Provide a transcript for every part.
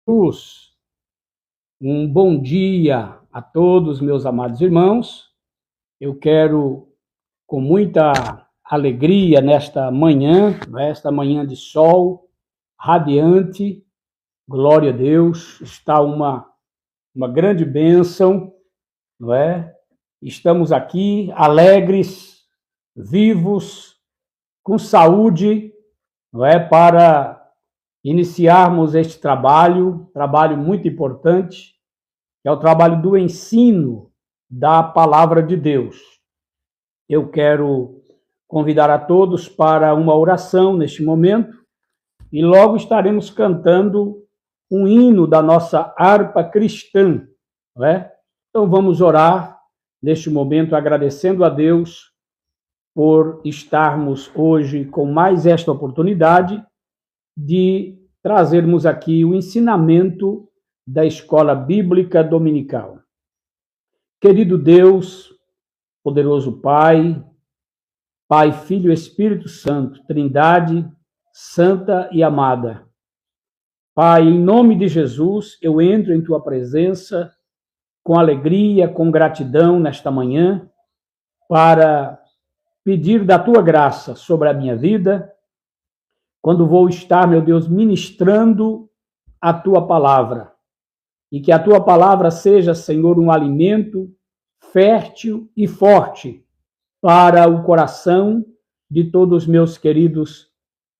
Jesus. Um bom dia a todos, meus amados irmãos. Eu quero, com muita alegria nesta manhã de sol radiante, glória a Deus, está uma grande bênção, não é? Estamos aqui alegres, vivos, com saúde, não é? Para iniciarmos este trabalho muito importante, que é o trabalho do ensino da palavra de Deus. Eu quero convidar a todos para uma oração neste momento e logo estaremos cantando um hino da nossa harpa cristã, não é? Então vamos orar neste momento agradecendo a Deus por estarmos hoje com mais esta oportunidade de trazermos aqui o ensinamento da Escola Bíblica Dominical. Querido Deus, poderoso Pai, Filho e Espírito Santo, Trindade santa e amada. Pai, em nome de Jesus, eu entro em Tua presença com alegria, com gratidão nesta manhã, para pedir da Tua graça sobre a minha vida, quando vou estar, meu Deus, ministrando a Tua palavra. E que a Tua palavra seja, Senhor, um alimento fértil e forte para o coração de todos os meus queridos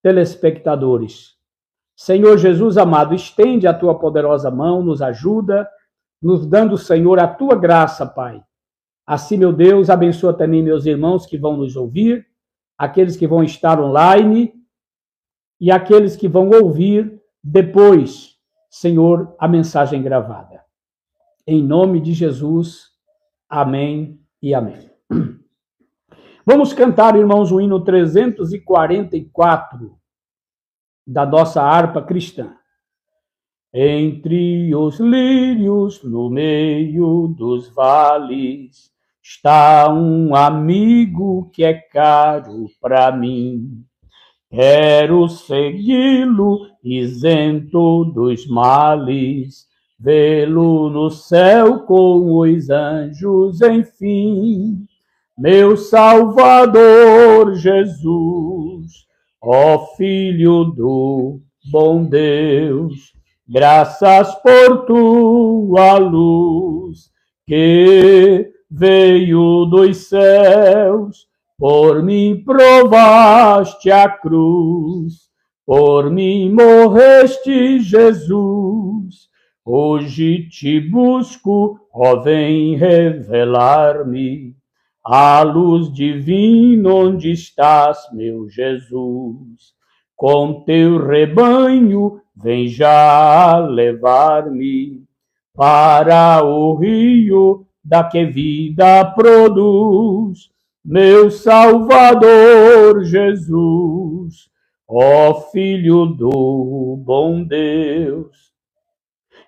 telespectadores. Senhor Jesus amado, estende a Tua poderosa mão, nos ajuda, nos dando, Senhor, a Tua graça, Pai. Assim, meu Deus, abençoa também meus irmãos que vão nos ouvir, aqueles que vão estar online, e aqueles que vão ouvir depois, Senhor, a mensagem gravada. Em nome de Jesus, amém e amém. Vamos cantar, irmãos, o hino 344 da nossa harpa cristã. Entre os lírios, no meio dos vales, está um amigo que é caro para mim. Quero segui-lo, isento dos males, vê-lo no céu com os anjos, enfim. Meu Salvador Jesus, ó Filho do bom Deus, graças por tua luz, que veio dos céus. Por mim provaste a cruz, por mim morreste, Jesus. Hoje te busco, ó, vem revelar-me a luz divina onde estás, meu Jesus. Com teu rebanho, vem já levar-me para o rio da que vida produz. Meu Salvador Jesus, ó Filho do bom Deus,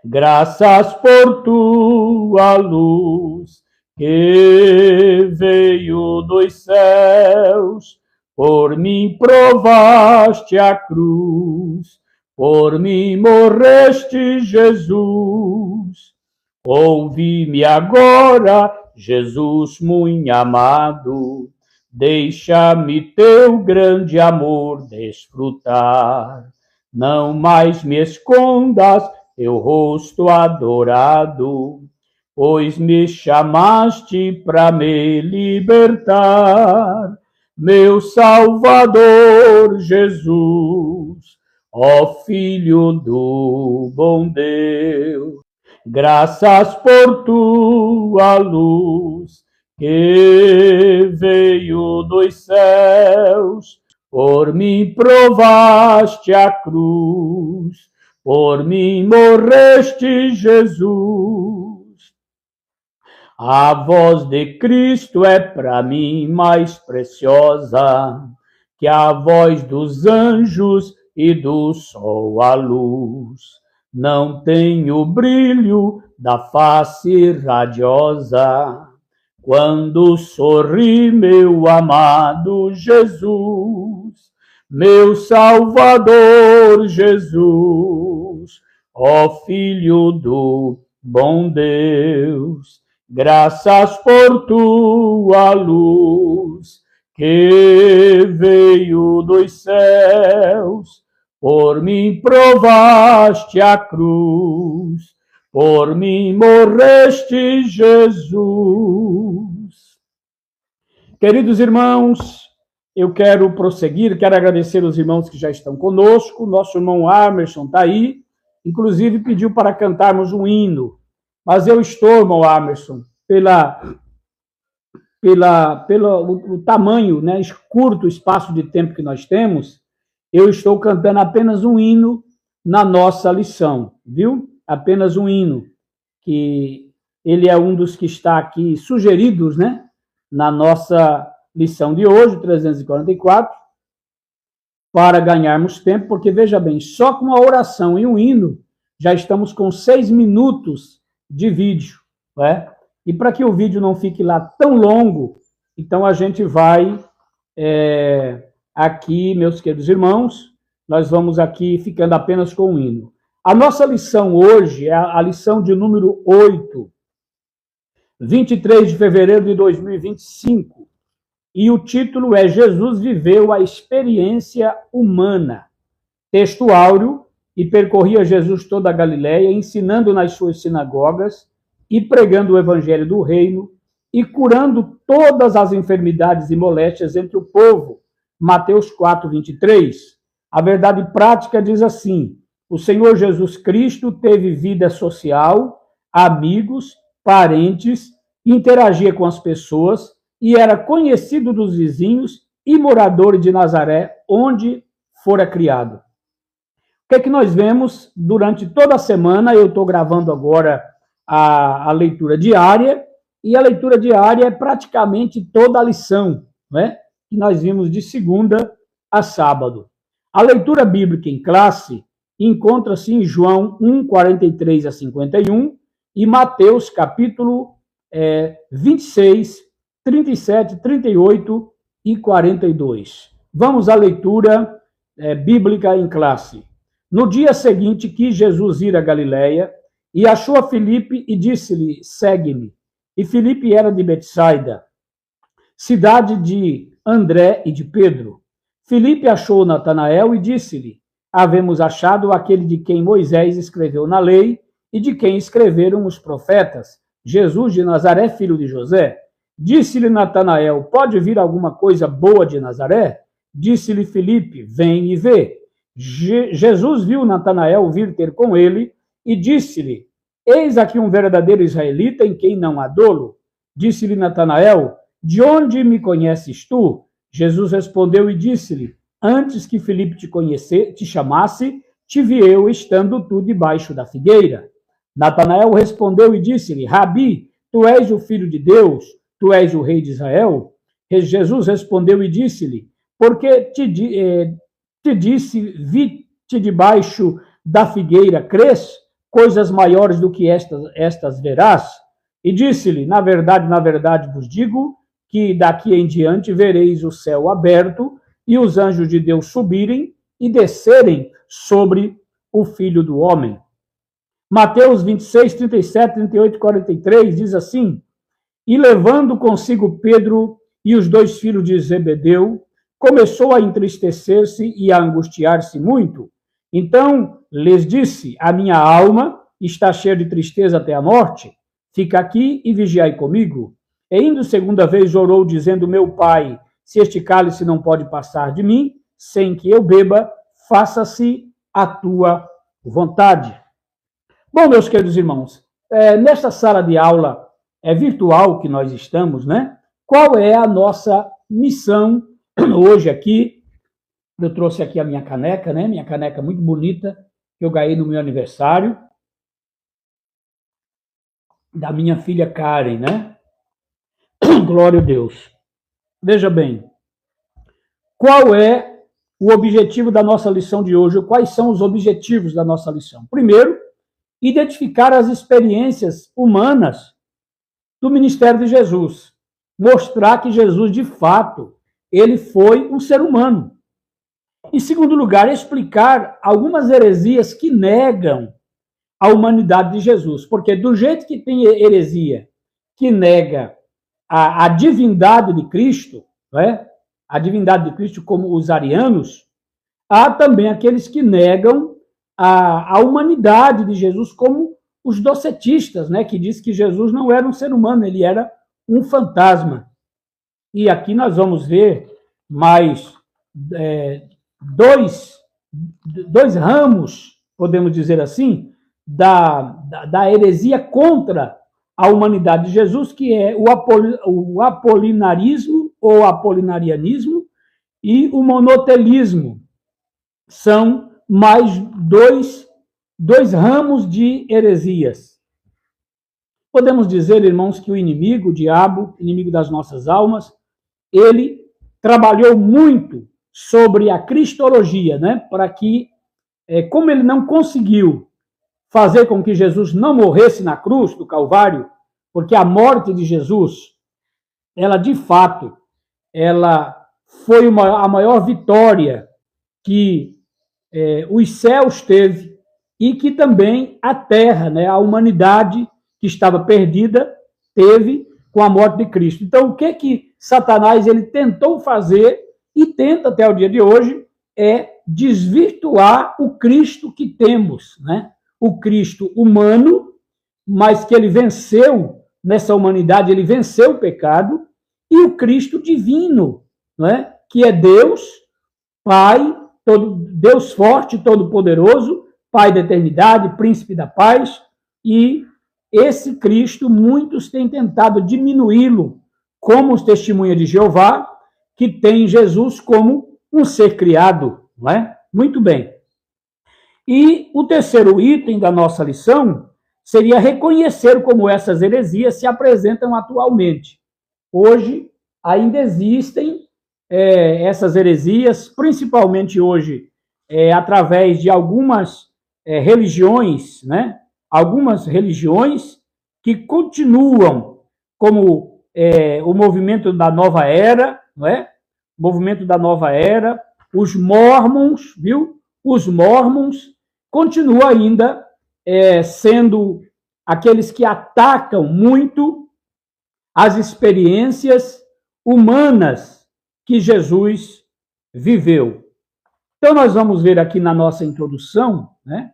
graças por tua luz, que veio dos céus, por mim provaste a cruz, por mim morreste, Jesus. Ouve-me agora, Jesus muito amado, deixa-me teu grande amor desfrutar. Não mais me escondas teu rosto adorado, pois me chamaste para me libertar. Meu Salvador Jesus, ó Filho do bom Deus, graças por tua luz, que veio dos céus, por mim provaste a cruz, por mim morreste, Jesus. A voz de Cristo é para mim mais preciosa que a voz dos anjos e do sol à luz. Não tem o brilho da face radiosa quando sorri meu amado Jesus, meu Salvador Jesus, ó Filho do bom Deus. Graças por tua luz, que veio dos céus, por mim provaste a cruz, por mim morreste, Jesus. Queridos irmãos, eu quero prosseguir, quero agradecer os irmãos que já estão conosco. Nosso irmão Amerson está aí, inclusive pediu para cantarmos um hino. Mas eu estou, irmão Amerson, pelo tamanho, né, curto espaço de tempo que nós temos, eu estou cantando apenas um hino na nossa lição, viu? Apenas um hino, que ele é um dos que está aqui sugeridos, né, na nossa lição de hoje, 344, para ganharmos tempo, porque, veja bem, só com a oração e um hino, já estamos com 6 minutos de vídeo, né? E para que o vídeo não fique lá tão longo, então a gente vai aqui, meus queridos irmãos, nós vamos aqui ficando apenas com o hino. A nossa lição hoje é a lição de número 8, 23 de fevereiro de 2025, e o título é Jesus viveu a experiência humana. Texto áureo, e percorria Jesus toda a Galileia, ensinando nas suas sinagogas e pregando o evangelho do reino e curando todas as enfermidades e moléstias entre o povo. Mateus 4, 23. A verdade prática diz assim: o Senhor Jesus Cristo teve vida social, amigos, parentes, interagia com as pessoas e era conhecido dos vizinhos e morador de Nazaré, onde fora criado. O que é que nós vemos durante toda a semana? Eu estou gravando agora a leitura diária, e a leitura diária é praticamente toda a lição, né, que nós vimos de segunda a sábado. A leitura bíblica em classe encontra-se em João 1, 43 a 51 e Mateus capítulo 26, 37, 38 e 42. Vamos à leitura bíblica em classe. No dia seguinte quis Jesus ir a Galiléia, e achou a Filipe e disse-lhe: segue-me. E Filipe era de Betsaida, cidade de André e de Pedro. Filipe achou Natanael e disse-lhe: havemos achado aquele de quem Moisés escreveu na lei e de quem escreveram os profetas, Jesus de Nazaré, filho de José. Disse-lhe Natanael: pode vir alguma coisa boa de Nazaré? Disse-lhe Filipe: vem e vê. Jesus viu Natanael vir ter com ele e disse-lhe: eis aqui um verdadeiro israelita em quem não há dolo. Disse-lhe Natanael: de onde me conheces tu? Jesus respondeu e disse-lhe: antes que Filipe te chamasse, te vi eu estando tu debaixo da figueira. Natanael respondeu e disse-lhe: Rabi, tu és o filho de Deus, tu és o rei de Israel? Jesus respondeu e disse-lhe: porque te disse, vi-te debaixo da figueira, crês? Coisas maiores do que estas verás? E disse-lhe: na verdade vos digo, que daqui em diante vereis o céu aberto e os anjos de Deus subirem e descerem sobre o Filho do Homem. Mateus 26, 37, 38 e 43 diz assim: e levando consigo Pedro e os 2 filhos de Zebedeu, começou a entristecer-se e a angustiar-se muito. Então lhes disse: a minha alma está cheia de tristeza até a morte. Fica aqui e vigiai comigo. E indo segunda vez orou, dizendo: meu pai, se este cálice não pode passar de mim, sem que eu beba, faça-se a tua vontade. Bom, meus queridos irmãos, nesta sala de aula virtual que nós estamos, né? Qual é a nossa missão hoje aqui? Eu trouxe aqui a minha caneca, né? Minha caneca muito bonita, que eu ganhei no meu aniversário, da minha filha Karen, né? Glória a Deus. Veja bem, qual é o objetivo da nossa lição de hoje? Quais são os objetivos da nossa lição? Primeiro, identificar as experiências humanas do ministério de Jesus. Mostrar que Jesus, de fato, ele foi um ser humano. Em segundo lugar, explicar algumas heresias que negam a humanidade de Jesus. Porque do jeito que tem heresia que nega a divindade de Cristo, né? A divindade de Cristo como os arianos, há também aqueles que negam a humanidade de Jesus como os docetistas, né? Que diz que Jesus não era um ser humano, ele era um fantasma. E aqui nós vamos ver mais dois ramos, podemos dizer assim, da heresia contra a humanidade de Jesus, que é o apolinarismo ou apolinarianismo e o monotelismo. São mais dois ramos de heresias. Podemos dizer, irmãos, que o inimigo, o diabo, inimigo das nossas almas, ele trabalhou muito sobre a cristologia, né? Para que, como ele não conseguiu fazer com que Jesus não morresse na cruz do Calvário, porque a morte de Jesus, ela de fato, ela foi a maior vitória que os céus teve e que também a terra, né, a humanidade que estava perdida, teve com a morte de Cristo. Então, o que Satanás ele tentou fazer e tenta até o dia de hoje é desvirtuar o Cristo que temos, né? O Cristo humano, mas que ele venceu nessa humanidade, ele venceu o pecado, e o Cristo divino, né? Que é Deus, Pai, Deus forte, todo-poderoso, Pai da eternidade, Príncipe da paz, e esse Cristo, muitos têm tentado diminuí-lo, como os testemunhas de Jeová, que tem Jesus como um ser criado, não é? Muito bem. E o terceiro item da nossa lição seria reconhecer como essas heresias se apresentam atualmente. Hoje ainda existem essas heresias, principalmente hoje, através de algumas religiões, né? Algumas religiões que continuam como o movimento da nova era, não é? O movimento da nova era, os Mormons, viu? Os Mormons continuam ainda sendo aqueles que atacam muito as experiências humanas que Jesus viveu. Então, nós vamos ver aqui na nossa introdução, né?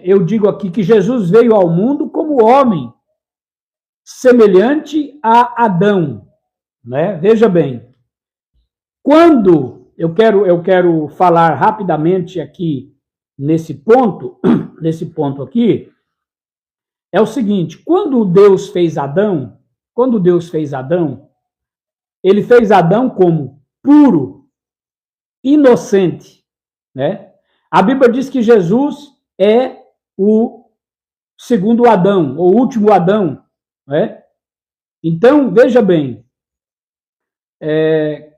Eu digo aqui que Jesus veio ao mundo como homem, semelhante a Adão, né? Veja bem, quando eu quero falar rapidamente aqui nesse ponto aqui, é o seguinte: quando Deus fez Adão, ele fez Adão como puro, inocente, né? A Bíblia diz que Jesus é o segundo Adão, o último Adão, né? Então, veja bem,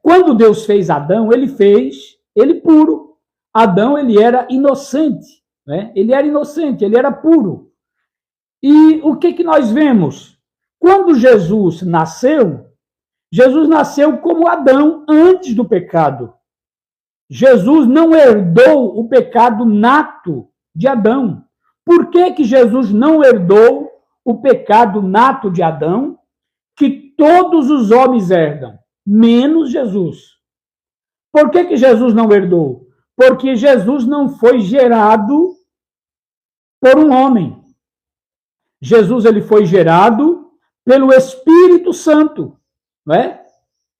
quando Deus fez Adão, ele fez ele puro. Adão, ele era inocente, né? Ele era inocente, ele era puro. E o que nós vemos? Quando Jesus nasceu como Adão antes do pecado. Jesus não herdou o pecado nato de Adão. Por que Jesus não herdou o pecado nato de Adão, que todos os homens herdam, menos Jesus? Por que Jesus não herdou? Porque Jesus não foi gerado por um homem. Jesus ele foi gerado pelo Espírito Santo, não é?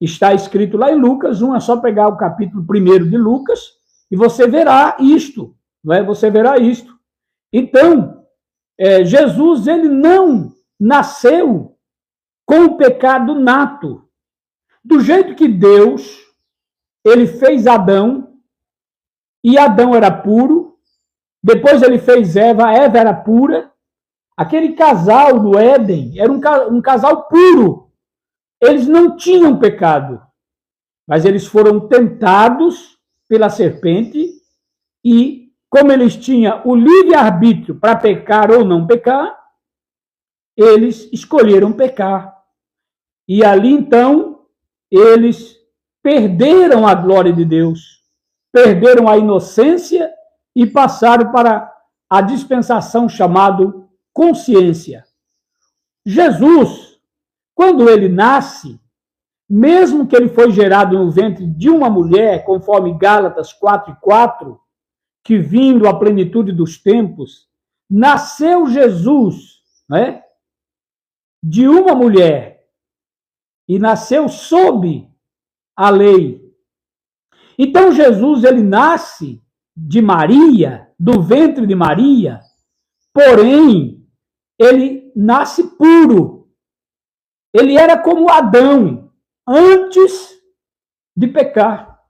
Está escrito lá em Lucas 1, é só pegar o capítulo 1 de Lucas e você verá isto, não é? Você verá isto. Então, Jesus ele não nasceu com o pecado nato. Do jeito que Deus, ele fez Adão, e Adão era puro, depois ele fez Eva, Eva era pura. Aquele casal no Éden era um casal puro. Eles não tinham pecado, mas eles foram tentados pela serpente e, como eles tinham o livre-arbítrio para pecar ou não pecar, eles escolheram pecar. E ali, então, eles perderam a glória de Deus, perderam a inocência e passaram para a dispensação chamada consciência. Jesus, quando ele nasce, mesmo que ele foi gerado no ventre de uma mulher, conforme Gálatas 4:4, que vindo à plenitude dos tempos, nasceu Jesus, né, de uma mulher, e nasceu sob a lei. Então Jesus, ele nasce de Maria, do ventre de Maria, porém, ele nasce puro. Ele era como Adão, antes de pecar.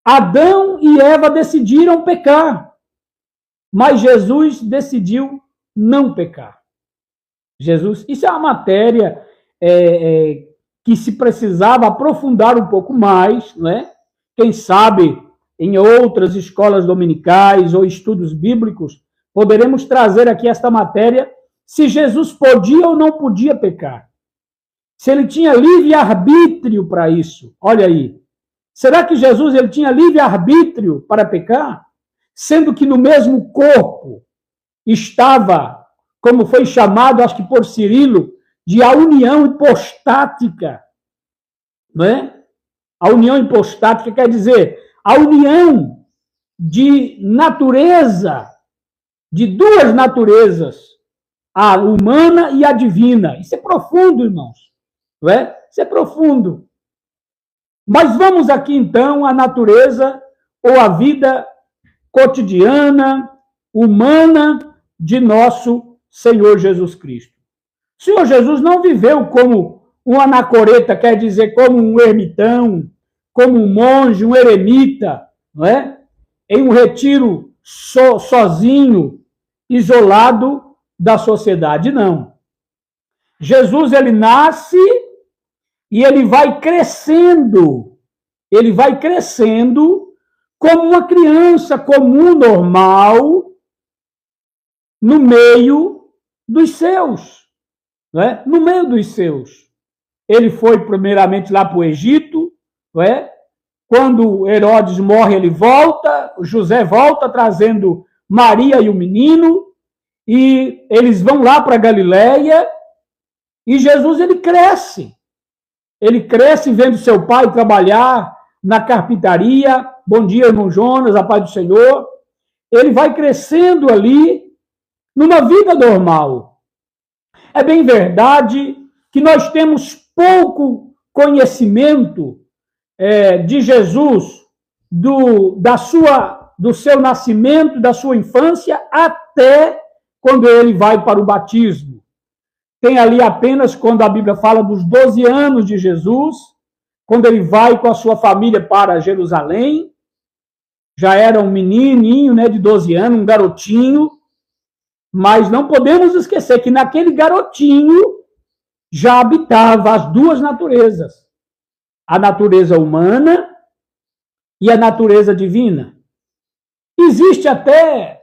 Adão e Eva decidiram pecar, mas Jesus decidiu não pecar. Jesus, isso é uma matéria que se precisava aprofundar um pouco mais, né? Quem sabe em outras escolas dominicais ou estudos bíblicos, poderemos trazer aqui esta matéria, se Jesus podia ou não podia pecar. Se ele tinha livre-arbítrio para isso. Olha aí. Será que Jesus ele tinha livre-arbítrio para pecar? Sendo que no mesmo corpo estava, como foi chamado, acho que por Cirilo, de a união hipostática. Não é? A união hipostática quer dizer a união de natureza, de duas naturezas, a humana e a divina. Isso é profundo, irmãos. Não é? Isso é profundo. Mas vamos aqui, então, à natureza ou à vida cotidiana, humana de nosso Senhor Jesus Cristo. O Senhor Jesus não viveu como um anacoreta, quer dizer, como um ermitão, como um monge, um eremita, não é? Em um retiro sozinho, isolado da sociedade, não. Jesus, ele nasce e ele vai crescendo como uma criança comum, normal, no meio dos seus, não é? No meio dos seus. Ele foi primeiramente lá para o Egito, não é? Quando Herodes morre, ele volta, José volta trazendo Maria e o menino, e eles vão lá para Galileia, e Jesus, ele cresce. Ele cresce vendo seu pai trabalhar na carpintaria. Bom dia, irmão Jonas, a paz do Senhor. Ele vai crescendo ali, numa vida normal. É bem verdade que nós temos pouco conhecimento de Jesus, do seu nascimento, da sua infância, até quando ele vai para o batismo. Tem ali apenas quando a Bíblia fala dos 12 anos de Jesus, quando ele vai com a sua família para Jerusalém, já era um menininho, né, de 12 anos, um garotinho, mas não podemos esquecer que naquele garotinho já habitava as duas naturezas, a natureza humana e a natureza divina. Existe até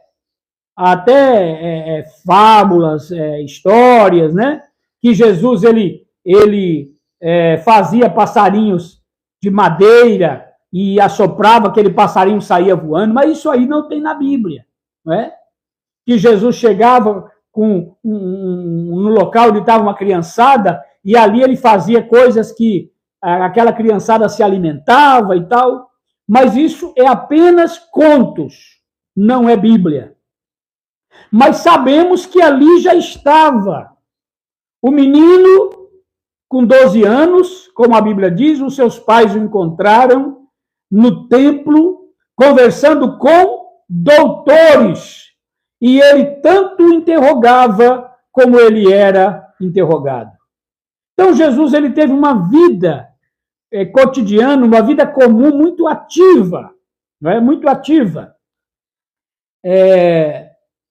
fábulas, histórias, né? Que Jesus ele fazia passarinhos de madeira e assoprava, aquele passarinho saía voando, mas isso aí não tem na Bíblia, não é? Que Jesus chegava no local onde estava uma criançada e ali ele fazia coisas que aquela criançada se alimentava e tal, mas isso é apenas contos, não é Bíblia. Mas sabemos que ali já estava o menino com 12 anos, como a Bíblia diz, os seus pais o encontraram no templo, conversando com doutores, e ele tanto interrogava como ele era interrogado. Então Jesus ele teve uma vida cotidiana, uma vida comum muito ativa, não é? Muito ativa.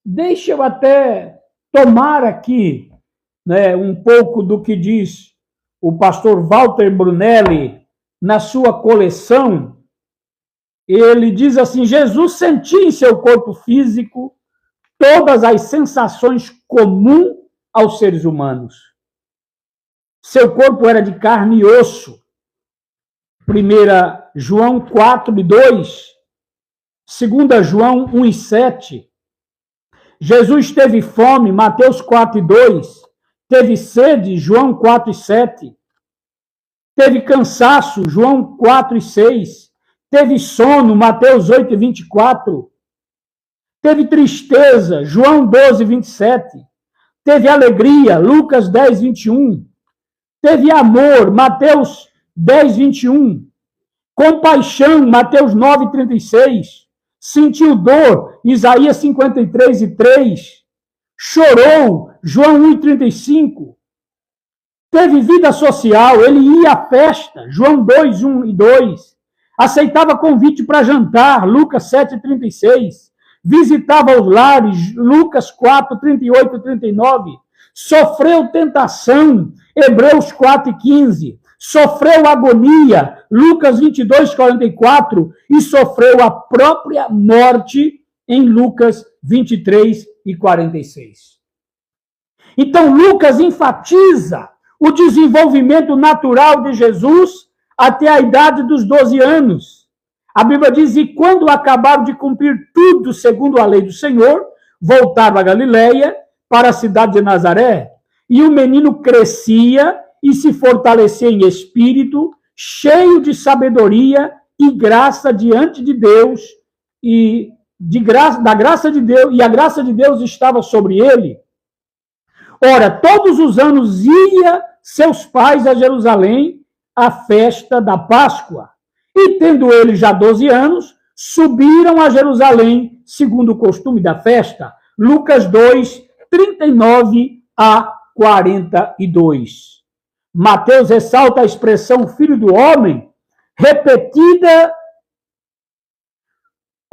Deixa eu até tomar aqui, né, um pouco do que diz o pastor Walter Brunelli na sua coleção. Ele diz assim: Jesus sentia em seu corpo físico todas as sensações comuns aos seres humanos. Seu corpo era de carne e osso. 1 João 4:2 2 João 1,7. Jesus teve fome, Mateus 4,2. Teve sede, João 4,7. Teve cansaço, João 4,6. Teve sono, Mateus 8,24. Teve tristeza, João 12,27. Teve alegria, Lucas 10,21. Teve amor, Mateus 10,21. Compaixão, Mateus 9,36. Sentiu dor, Isaías 53,3. Chorou, João 1,35. Teve vida social, ele ia à festa, João 2, 1 e 2. Aceitava convite para jantar, Lucas 7,36. Visitava os lares, Lucas 4, 38 e 39. Sofreu tentação, Hebreus 4 e 15. Sofreu agonia, Lucas 22, 44. E sofreu a própria morte em Lucas 23 e 46. Então, Lucas enfatiza o desenvolvimento natural de Jesus até a idade dos 12 anos. A Bíblia diz, e quando acabaram de cumprir tudo segundo a lei do Senhor, voltaram a Galileia, para a cidade de Nazaré. E o menino crescia e se fortalecia em espírito, cheio de sabedoria e graça diante de Deus, e da graça de Deus, e a graça de Deus estava sobre ele. Ora, todos os anos ia seus pais a Jerusalém à festa da Páscoa. E tendo ele já 12 anos, subiram a Jerusalém, segundo o costume da festa. Lucas 2, 39 a 42. Mateus ressalta a expressão filho do homem, repetida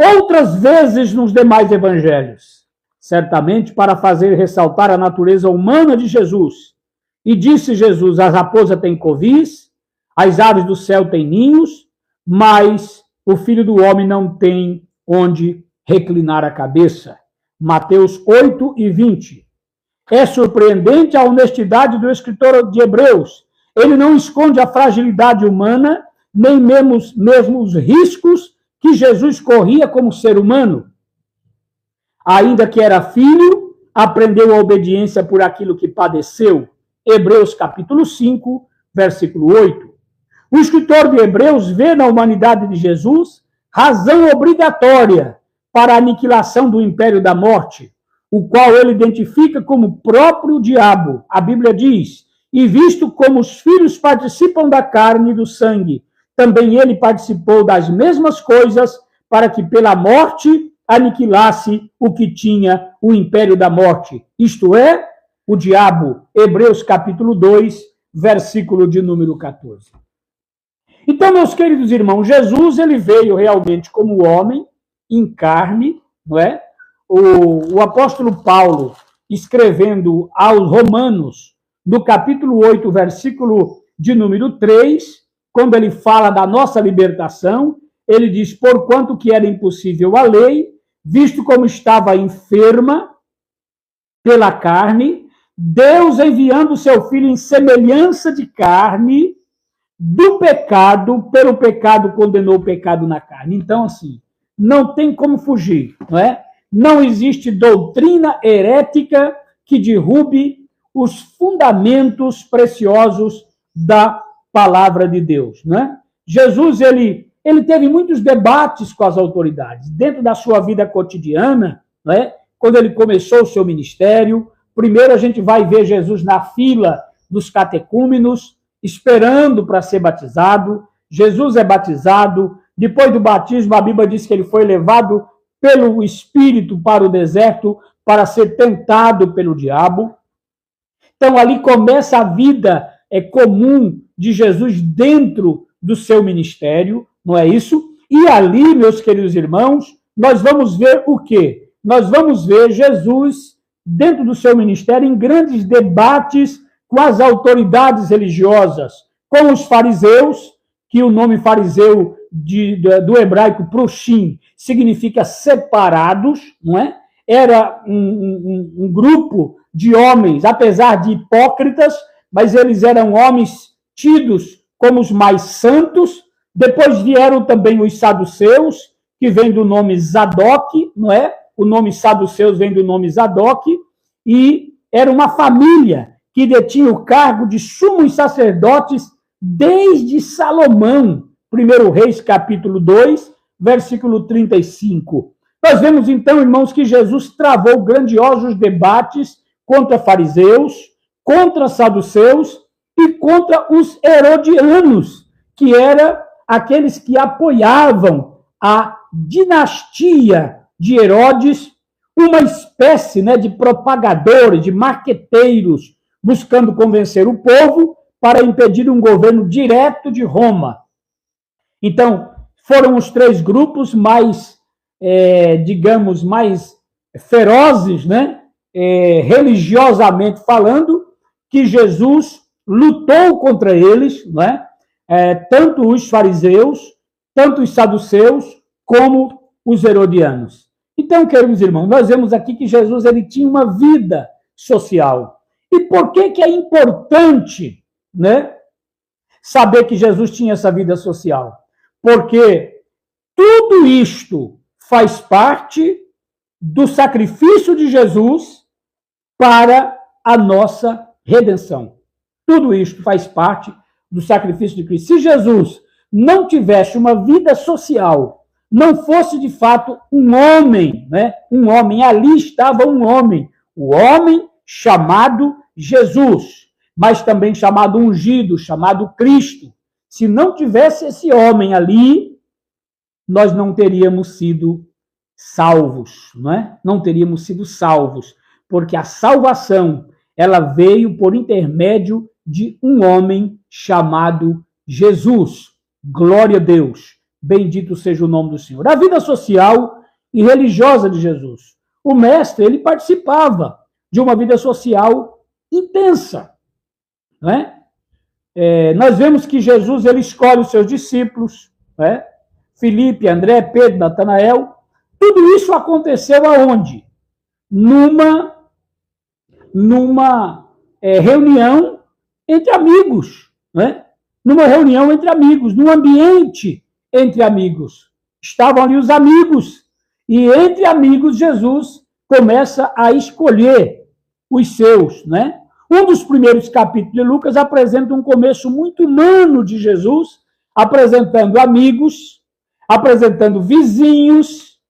outras vezes nos demais evangelhos, certamente para fazer ressaltar a natureza humana de Jesus. E disse Jesus, a raposa tem covis, as aves do céu têm ninhos, mas o filho do homem não tem onde reclinar a cabeça. Mateus 8 e 20. É surpreendente a honestidade do escritor de Hebreus. Ele não esconde a fragilidade humana, nem mesmo os riscos que Jesus corria como ser humano. Ainda que era filho, aprendeu a obediência por aquilo que padeceu. Hebreus capítulo 5, versículo 8. O escritor de Hebreus vê na humanidade de Jesus razão obrigatória para a aniquilação do império da morte, o qual ele identifica como o próprio diabo. A Bíblia diz, e visto como os filhos participam da carne e do sangue, também ele participou das mesmas coisas para que pela morte aniquilasse o que tinha o império da morte, isto é, o diabo. Hebreus capítulo 2, versículo de número 14. Então, meus queridos irmãos, Jesus ele veio realmente como homem, em carne, não é? O apóstolo Paulo, escrevendo aos Romanos, no capítulo 8, versículo de número 3, quando ele fala da nossa libertação, ele diz, porquanto que era impossível a lei, visto como estava enferma pela carne, Deus enviando o seu Filho em semelhança de carne, do pecado, pelo pecado condenou o pecado na carne. Então, assim, não tem como fugir, não é? Não existe doutrina herética que derrube os fundamentos preciosos da palavra de Deus, não é? Jesus, ele teve muitos debates com as autoridades, dentro da sua vida cotidiana, não é? Quando ele começou o seu ministério. Primeiro a gente vai ver Jesus na fila dos catecúmenos, esperando para ser batizado. Jesus é batizado. Depois do batismo, a Bíblia diz que ele foi levado pelo Espírito para o deserto para ser tentado pelo diabo. Então, ali começa a vida comum de Jesus dentro do seu ministério, não é isso? E ali, meus queridos irmãos, nós vamos ver o quê? Nós vamos ver Jesus dentro do seu ministério em grandes debates com as autoridades religiosas, com os fariseus, que o nome fariseu do hebraico prushim significa separados, não é? Era um grupo de homens, apesar de hipócritas, mas eles eram homens tidos como os mais santos. Depois vieram também os saduceus, que vem do nome Zadok, não é? O nome saduceus vem do nome Zadok, e era uma família que detinha o cargo de sumos sacerdotes desde Salomão, 1 Reis, capítulo 2, versículo 35. Nós vemos então, irmãos, que Jesus travou grandiosos debates contra fariseus, contra saduceus e contra os herodianos, que eram aqueles que apoiavam a dinastia de Herodes, uma espécie, né, de propagadores, de marqueteiros, buscando convencer o povo para impedir um governo direto de Roma. Então, foram os três grupos mais, digamos, mais ferozes, né, religiosamente falando, que Jesus lutou contra eles, né, tanto os fariseus, tanto os saduceus, como os herodianos. Então, queridos irmãos, nós vemos aqui que Jesus ele tinha uma vida social. E por que é importante, né, saber que Jesus tinha essa vida social? Porque tudo isto faz parte do sacrifício de Jesus para a nossa redenção. Tudo isto faz parte do sacrifício de Cristo. Se Jesus não tivesse uma vida social, não fosse de fato um homem, né? Um homem, ali estava um homem, o homem chamado Jesus, mas também chamado ungido, chamado Cristo. Se não tivesse esse homem ali, nós não teríamos sido salvos, não é? Não teríamos sido salvos, porque a salvação, ela veio por intermédio de um homem chamado Jesus. Glória a Deus. Bendito seja o nome do Senhor. A vida social e religiosa de Jesus. O mestre, ele participava de uma vida social intensa, não é? Nós vemos que Jesus, ele escolhe os seus discípulos, né? Filipe, André, Pedro, Natanael. Tudo isso aconteceu aonde? Numa reunião entre amigos, né? Numa reunião entre amigos, num ambiente entre amigos. Estavam ali os amigos, e entre amigos Jesus começa a escolher os seus, né? Um dos primeiros capítulos de Lucas apresenta um começo muito humano de Jesus, apresentando amigos, apresentando vizinhos,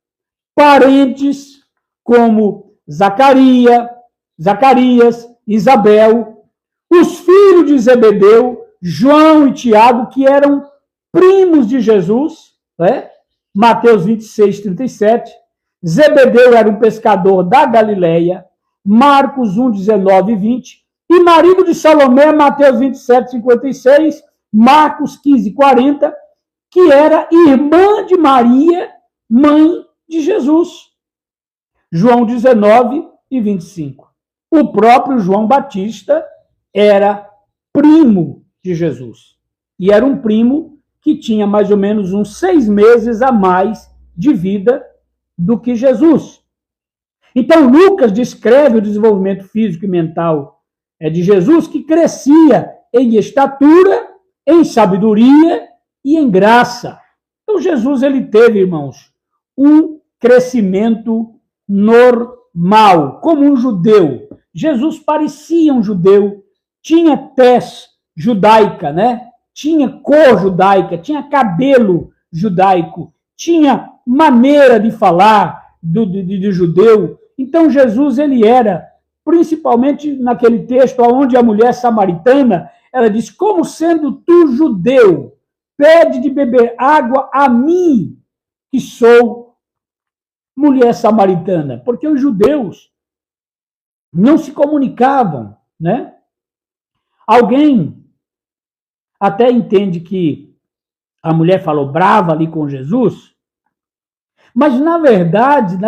parentes, como Zacarias, Isabel, os filhos de Zebedeu, João e Tiago, que eram primos de Jesus, né? Mateus 26, 37. Zebedeu era um pescador da Galileia, Marcos 1, 19 e 20. E marido de Salomé, Mateus 27, 56, Marcos 15, 40, que era irmã de Maria, mãe de Jesus. João 19 e 25. O próprio João Batista era primo de Jesus. E era um primo que tinha mais ou menos uns 6 meses a mais de vida do que Jesus. Então, Lucas descreve o desenvolvimento físico e mental de Jesus, que crescia em estatura, em sabedoria e em graça. Então, Jesus, ele teve, irmãos, um crescimento normal, como um judeu. Jesus parecia um judeu, tinha tez judaica, né? Tinha cor judaica, tinha cabelo judaico, tinha maneira de falar de judeu. Então, Jesus, ele era, principalmente naquele texto onde a mulher samaritana, ela diz, como sendo tu judeu, pede de beber água a mim, que sou mulher samaritana. Porque os judeus não se comunicavam, né? Alguém até entende que a mulher falou brava ali com Jesus, mas na verdade,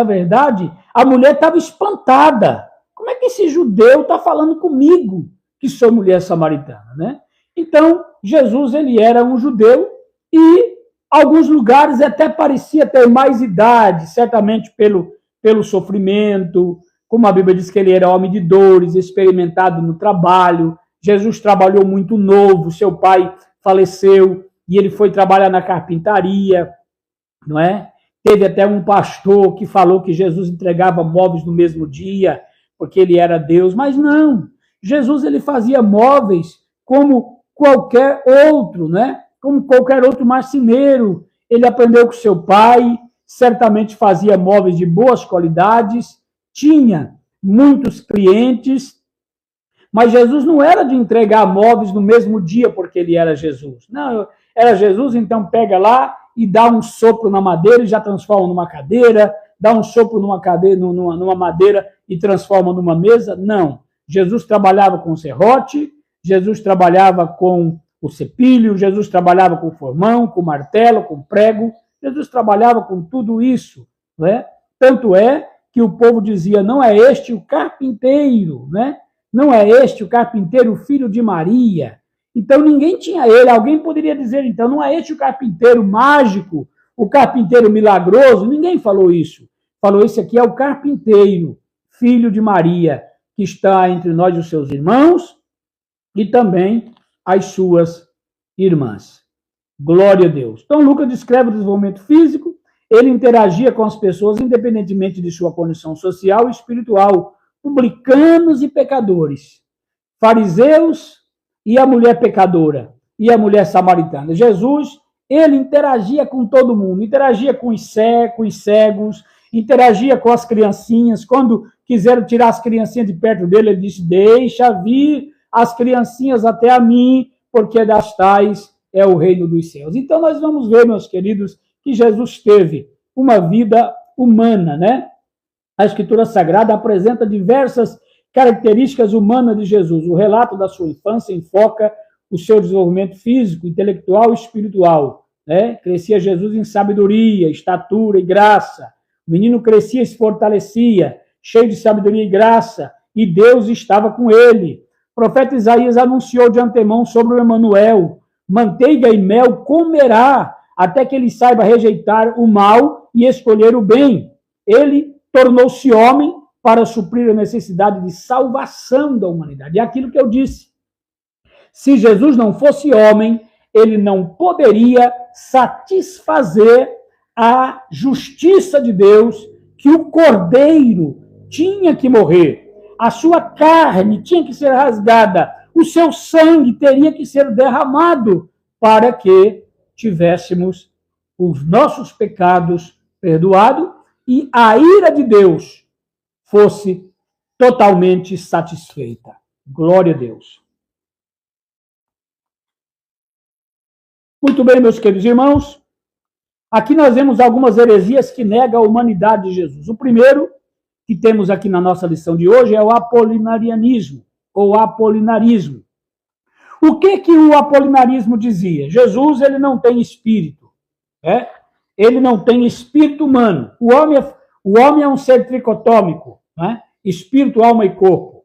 a mulher estava espantada. Como é que esse judeu está falando comigo, que sou mulher samaritana, né? Então, Jesus, ele era um judeu e alguns lugares até parecia ter mais idade, certamente pelo sofrimento, como a Bíblia diz que ele era homem de dores, experimentado no trabalho. Jesus trabalhou muito novo, seu pai faleceu e ele foi trabalhar na carpintaria, não é? Teve até um pastor que falou que Jesus entregava móveis no mesmo dia, porque ele era Deus, mas não. Jesus ele fazia móveis como qualquer outro, né? Como qualquer outro marceneiro. Ele aprendeu com seu pai, certamente fazia móveis de boas qualidades, tinha muitos clientes, mas Jesus não era de entregar móveis no mesmo dia porque ele era Jesus. Não, era Jesus, então pega lá e dá um sopro na madeira e já transforma numa cadeira, dá um sopro numa madeira e transforma numa mesa. Não. Jesus trabalhava com serrote, Jesus trabalhava com o cepilho, Jesus trabalhava com formão, com martelo, com prego, Jesus trabalhava com tudo isso, né? Tanto é que o povo dizia, não é este o carpinteiro, né? Não é este o carpinteiro, filho de Maria? Então ninguém tinha ele. Alguém poderia dizer, então, não é este o carpinteiro mágico, o carpinteiro milagroso? Ninguém falou isso. Falou, esse aqui é o carpinteiro, filho de Maria, que está entre nós e os seus irmãos e também as suas irmãs. Glória a Deus. Então Lucas descreve o desenvolvimento físico, ele interagia com as pessoas independentemente de sua condição social e espiritual, publicanos e pecadores, fariseus e a mulher pecadora, e a mulher samaritana. Jesus, ele interagia com todo mundo, interagia com os cegos, interagia com as criancinhas. Quando quiseram tirar as criancinhas de perto dele, ele disse, deixa vir as criancinhas até a mim, porque das tais é o reino dos céus. Então nós vamos ver, meus queridos, que Jesus teve uma vida humana, né? A Escritura Sagrada apresenta diversas características humanas de Jesus. O relato da sua infância enfoca o seu desenvolvimento físico, intelectual e espiritual, né? Crescia Jesus em sabedoria, estatura e graça. O menino crescia e se fortalecia, cheio de sabedoria e graça, e Deus estava com ele. O profeta Isaías anunciou de antemão sobre o Emanuel, manteiga e mel comerá, até que ele saiba rejeitar o mal e escolher o bem. Ele tornou-se homem para suprir a necessidade de salvação da humanidade. É aquilo que eu disse. Se Jesus não fosse homem, ele não poderia satisfazer a justiça de Deus, que o cordeiro tinha que morrer, a sua carne tinha que ser rasgada, o seu sangue teria que ser derramado para que tivéssemos os nossos pecados perdoados e a ira de Deus fosse totalmente satisfeita. Glória a Deus. Muito bem, meus queridos irmãos, aqui nós vemos algumas heresias que negam a humanidade de Jesus. O primeiro que temos aqui na nossa lição de hoje é o apolinarianismo, ou apolinarismo. O que o apolinarismo dizia? Jesus, ele não tem espírito, né? Ele não tem espírito humano. O homem é um ser tricotômico, né? Espírito, alma e corpo.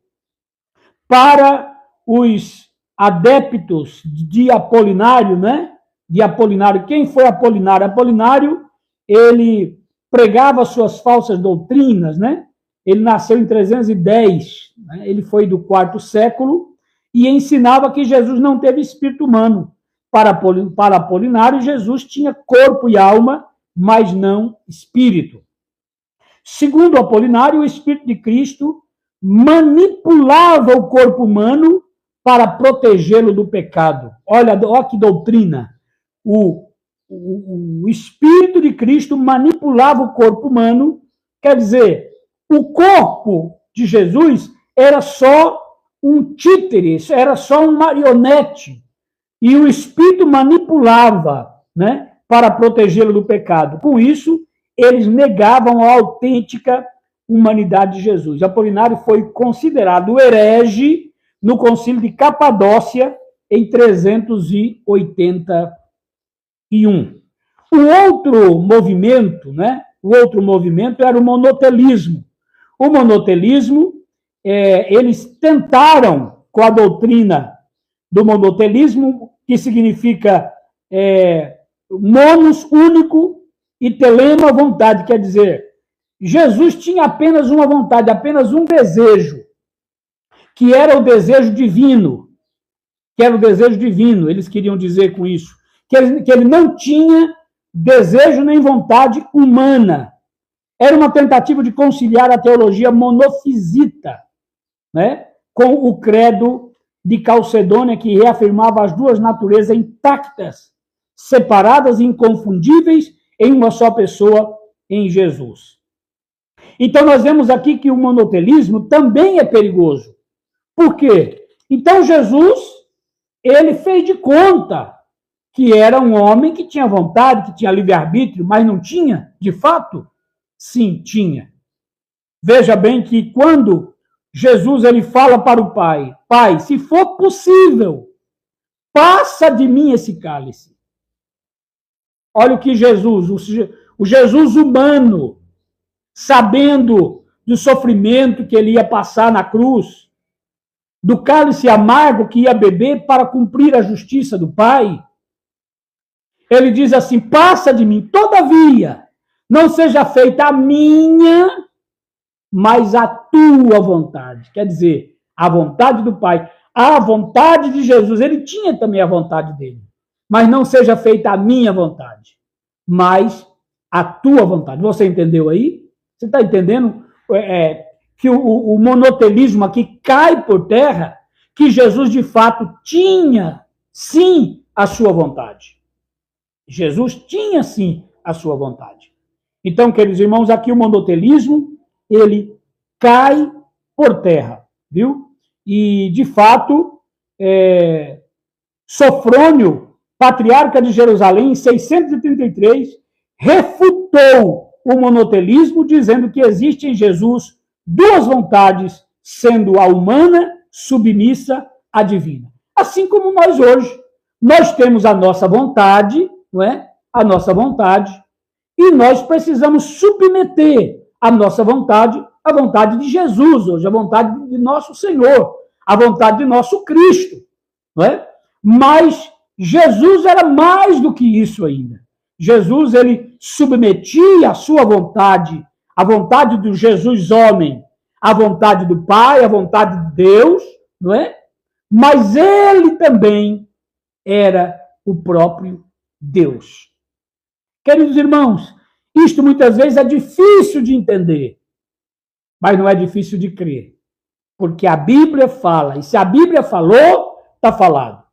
Para os adeptos de Apolinário, né? De Apolinário, quem foi Apolinário? Apolinário, ele pregava suas falsas doutrinas, né? Ele nasceu em 310, né? Ele foi do 4º século e ensinava que Jesus não teve espírito humano. Para Apolinário, Jesus tinha corpo e alma, mas não espírito. Segundo Apolinário, o Espírito de Cristo manipulava o corpo humano para protegê-lo do pecado. Olha que doutrina. O Espírito de Cristo manipulava o corpo humano, quer dizer, o corpo de Jesus era só um títere, era só um marionete, e o Espírito manipulava, né, para protegê-lo do pecado. Com isso, eles negavam a autêntica humanidade de Jesus. Apolinário foi considerado herege no Concílio de Capadócia em 381. O outro movimento, né? O outro movimento era o monotelismo. O monotelismo, eles tentaram, com a doutrina do monotelismo, que significa monos, único, e telema, vontade, quer dizer, Jesus tinha apenas uma vontade, apenas um desejo, que era o desejo divino, eles queriam dizer com isso, que ele não tinha desejo nem vontade humana. Era uma tentativa de conciliar a teologia monofisita, né, com o credo de Calcedônia, que reafirmava as duas naturezas intactas, separadas e inconfundíveis em uma só pessoa, em Jesus. Então, nós vemos aqui que o monotelismo também é perigoso. Por quê? Então, Jesus, ele fez de conta que era um homem que tinha vontade, que tinha livre-arbítrio, mas não tinha, de fato? Sim, tinha. Veja bem que quando Jesus ele fala para o Pai, Pai, se for possível, passa de mim esse cálice. Olha o que Jesus, o Jesus humano, sabendo do sofrimento que ele ia passar na cruz, do cálice amargo que ia beber para cumprir a justiça do Pai, ele diz assim, passa de mim, todavia, não seja feita a minha, mas a tua vontade. Quer dizer, a vontade do Pai, a vontade de Jesus, ele tinha também a vontade dele, mas não seja feita a minha vontade, mas a tua vontade. Você entendeu aí? Você está entendendo que o monotelismo aqui cai por terra, que Jesus de fato tinha, sim, a sua vontade. Jesus tinha, sim, a sua vontade. Então, queridos irmãos, aqui o monotelismo, ele cai por terra, viu? E, de fato, Sofrônio, patriarca de Jerusalém, em 633, refutou o monotelismo, dizendo que existe em Jesus duas vontades, sendo a humana submissa à divina. Assim como nós hoje, nós temos a nossa vontade, não é? A nossa vontade, e nós precisamos submeter a nossa vontade à vontade de Jesus, hoje, a vontade de nosso Senhor, a vontade de nosso Cristo, não é? Mas Jesus era mais do que isso ainda. Jesus, ele submetia a sua vontade, a vontade do Jesus homem, a vontade do Pai, a vontade de Deus, não é? Mas ele também era o próprio Deus. Queridos irmãos, isto muitas vezes é difícil de entender, mas não é difícil de crer, porque a Bíblia fala, e se a Bíblia falou, está falado.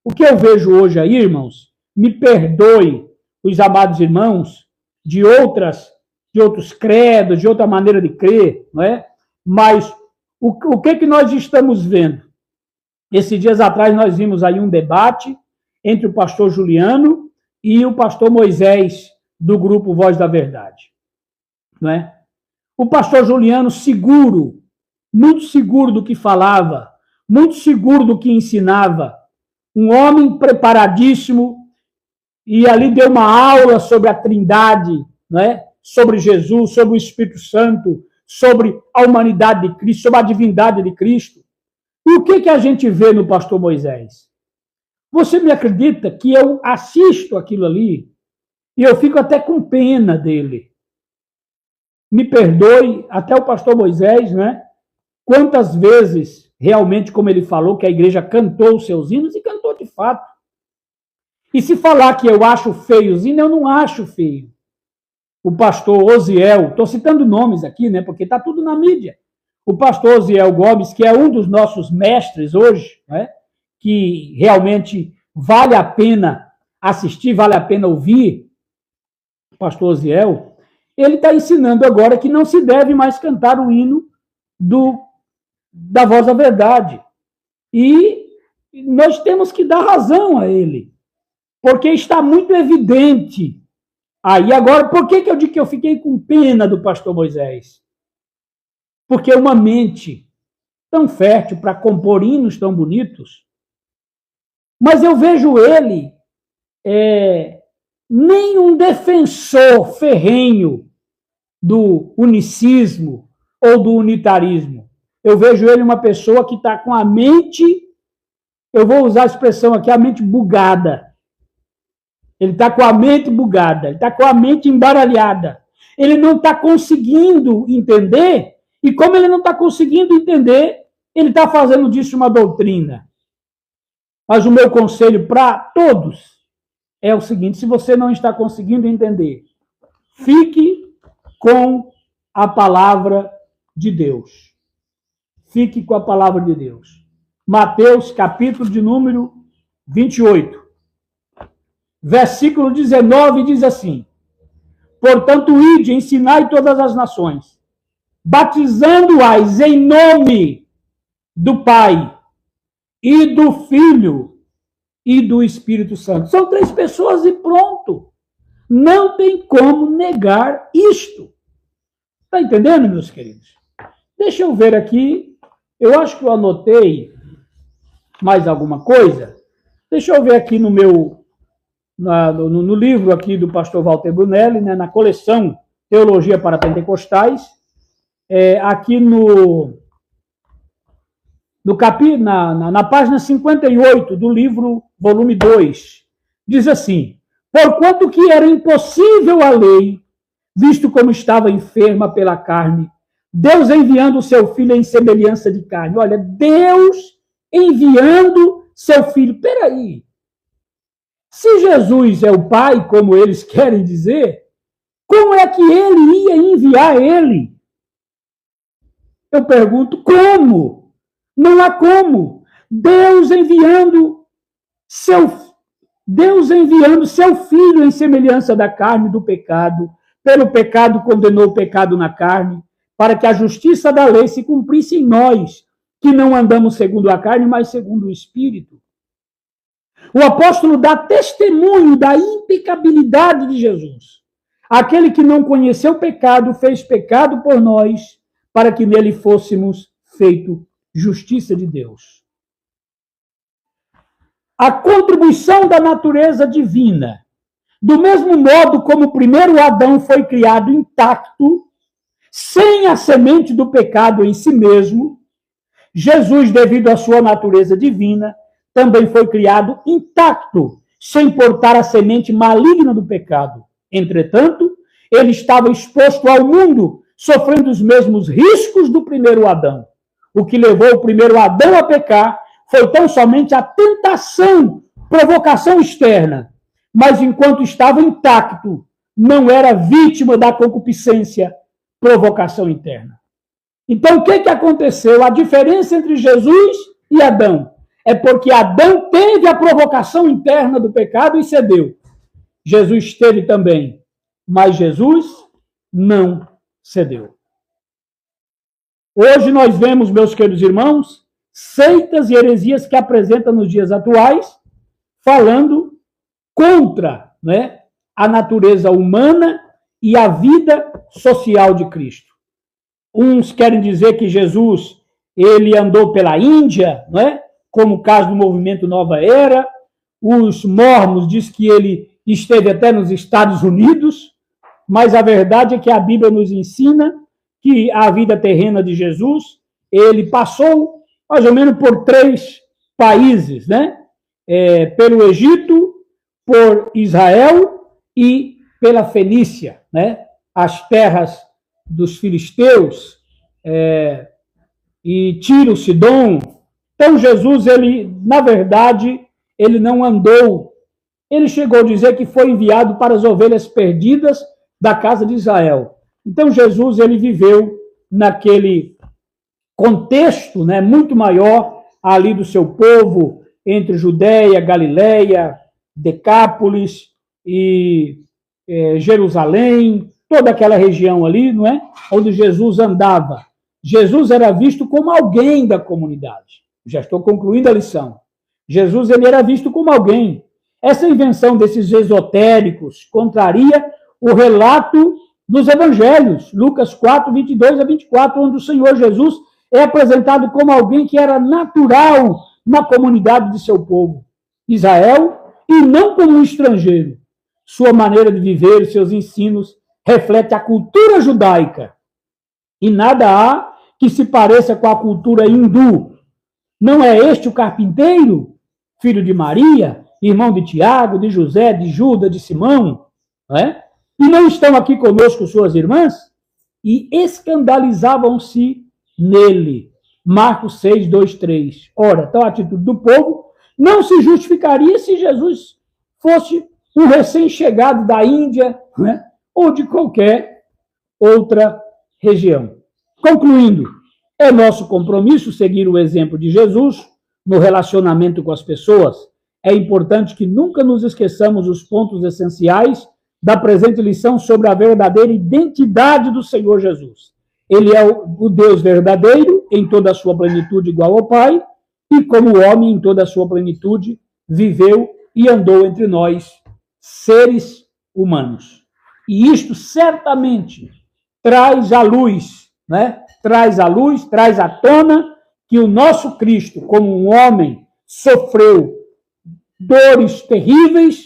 O que eu vejo hoje aí, irmãos, me perdoe os amados irmãos de outros credos, de outra maneira de crer, não é? Mas o que nós estamos vendo? Esses dias atrás nós vimos aí um debate entre o pastor Juliano e o pastor Moisés, do grupo Voz da Verdade. Não é? O pastor Juliano seguro, muito seguro do que falava, muito seguro do que ensinava, um homem preparadíssimo, e ali deu uma aula sobre a Trindade, não é? Sobre Jesus, sobre o Espírito Santo, sobre a humanidade de Cristo, sobre a divindade de Cristo. E o que a gente vê no pastor Moisés? Você me acredita que eu assisto aquilo ali e eu fico até com pena dele? Me perdoe, até o pastor Moisés, né? Quantas vezes, realmente, como ele falou, que a igreja cantou os seus hinos, e cantou de fato. E se falar que eu acho feio os hinos, eu não acho feio. O pastor Osiel, estou citando nomes aqui, né? Porque está tudo na mídia. O pastor Osiel Gomes, que é um dos nossos mestres hoje, né? Que realmente vale a pena assistir, vale a pena ouvir, o pastor Osiel, ele está ensinando agora que não se deve mais cantar o hino da Voz da Verdade. E nós temos que dar razão a ele, porque está muito evidente. Aí agora, por que eu digo que eu fiquei com pena do pastor Moisés? Porque uma mente tão fértil para compor hinos tão bonitos, mas eu vejo ele nem um defensor ferrenho do unicismo ou do unitarismo. Eu vejo ele uma pessoa que está com a mente, eu vou usar a expressão aqui, a mente bugada. Ele está com a mente bugada, ele está com a mente embaralhada. Ele não está conseguindo entender, e como ele não está conseguindo entender, ele está fazendo disso uma doutrina. Mas o meu conselho para todos é o seguinte: se você não está conseguindo entender, fique com a palavra de Deus. Fique com a palavra de Deus. Mateus, capítulo de número 28, versículo 19, diz assim: portanto, ide, ensinai todas as nações, batizando-as em nome do Pai, e do Filho, e do Espírito Santo. São 3 pessoas e pronto. Não tem como negar isto. Está entendendo, meus queridos? Deixa eu ver aqui. Eu acho que eu anotei mais alguma coisa. Deixa eu ver aqui no livro aqui do pastor Walter Brunelli, né, na coleção Teologia para Pentecostais, aqui na página 58 do livro, volume 2, diz assim: porquanto que era impossível a lei, visto como estava enferma pela carne, Deus enviando o seu filho em semelhança de carne. Olha, Deus enviando seu filho. Peraí. Se Jesus é o Pai, como eles querem dizer, como é que ele ia enviar ele? Eu pergunto, como? Não há como. Deus enviando seu filho em semelhança da carne do pecado, pelo pecado condenou o pecado na carne, para que a justiça da lei se cumprisse em nós, que não andamos segundo a carne, mas segundo o Espírito. O apóstolo dá testemunho da impecabilidade de Jesus. Aquele que não conheceu o pecado, fez pecado por nós, para que nele fôssemos feito justiça de Deus. A contribuição da natureza divina, do mesmo modo como o primeiro Adão foi criado intacto, sem a semente do pecado em si mesmo, Jesus, devido à sua natureza divina, também foi criado intacto, sem portar a semente maligna do pecado. Entretanto, ele estava exposto ao mundo, sofrendo os mesmos riscos do primeiro Adão. O que levou o primeiro Adão a pecar foi tão somente a tentação, provocação externa, mas enquanto estava intacto, não era vítima da concupiscência, provocação interna. Então, o que aconteceu? A diferença entre Jesus e Adão é porque Adão teve a provocação interna do pecado e cedeu. Jesus teve também, mas Jesus não cedeu. Hoje nós vemos, meus queridos irmãos, seitas e heresias que apresentam nos dias atuais, falando contra, né, a natureza humana e a vida social de Cristo. Uns querem dizer que Jesus ele andou pela Índia, não é? Como o caso do movimento Nova Era. Os mormons dizem que ele esteve até nos Estados Unidos, mas a verdade é que a Bíblia nos ensina que a vida terrena de Jesus, ele passou mais ou menos por 3 países, né? Pelo Egito, por Israel e pela Fenícia, né? As terras dos filisteus, e Tiro, Sidom. Então Jesus, ele, na verdade, ele não andou. Ele chegou a dizer que foi enviado para as ovelhas perdidas da casa de Israel. Então Jesus, ele viveu naquele contexto, né, muito maior ali do seu povo, entre Judeia, Galileia, Decápolis e Jerusalém, toda aquela região ali, não é? Onde Jesus andava. Jesus era visto como alguém da comunidade. Já estou concluindo a lição. Jesus, ele era visto como alguém. Essa invenção desses esotéricos contraria o relato dos evangelhos, Lucas 4, 22 a 24, onde o Senhor Jesus é apresentado como alguém que era natural na comunidade de seu povo, Israel, e não como um estrangeiro. Sua maneira de viver e seus ensinos refletem a cultura judaica. E nada há que se pareça com a cultura hindu. Não é este o carpinteiro, filho de Maria, irmão de Tiago, de José, de Judas, de Simão? Não é? E não estão aqui conosco suas irmãs? E escandalizavam-se nele. Marcos 6, 2, 3. Ora, então a atitude do povo não se justificaria se Jesus fosse um recém-chegado da Índia, né? Ou de qualquer outra região. Concluindo, é nosso compromisso seguir o exemplo de Jesus no relacionamento com as pessoas. É importante que nunca nos esqueçamos os pontos essenciais da presente lição sobre a verdadeira identidade do Senhor Jesus. Ele é o Deus verdadeiro, em toda a sua plenitude igual ao Pai, e como homem, em toda a sua plenitude, viveu e andou entre nós, seres humanos. E isto certamente traz à luz, né? Traz à tona que o nosso Cristo, como um homem, sofreu dores terríveis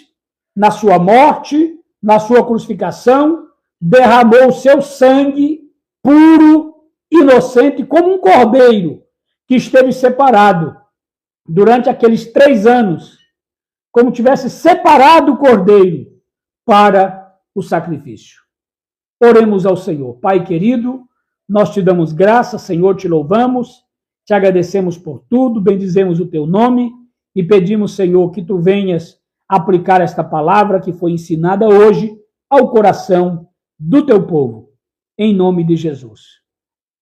na sua morte, na sua crucificação, derramou o seu sangue puro, inocente, como um cordeiro que esteve separado durante aqueles 3 anos, como tivesse separado o cordeiro para o sacrifício. Oremos ao Senhor. Pai querido, nós te damos graça, Senhor, te louvamos, te agradecemos por tudo, bendizemos o teu nome e pedimos, Senhor, que tu venhas aplicar esta palavra que foi ensinada hoje ao coração do teu povo, em nome de Jesus.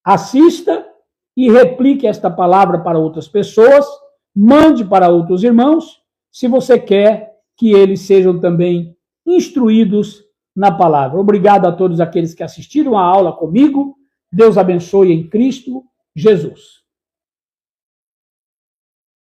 Assista e replique esta palavra para outras pessoas, mande para outros irmãos, se você quer que eles sejam também instruídos na palavra. Obrigado a todos aqueles que assistiram a aula comigo. Deus abençoe em Cristo Jesus.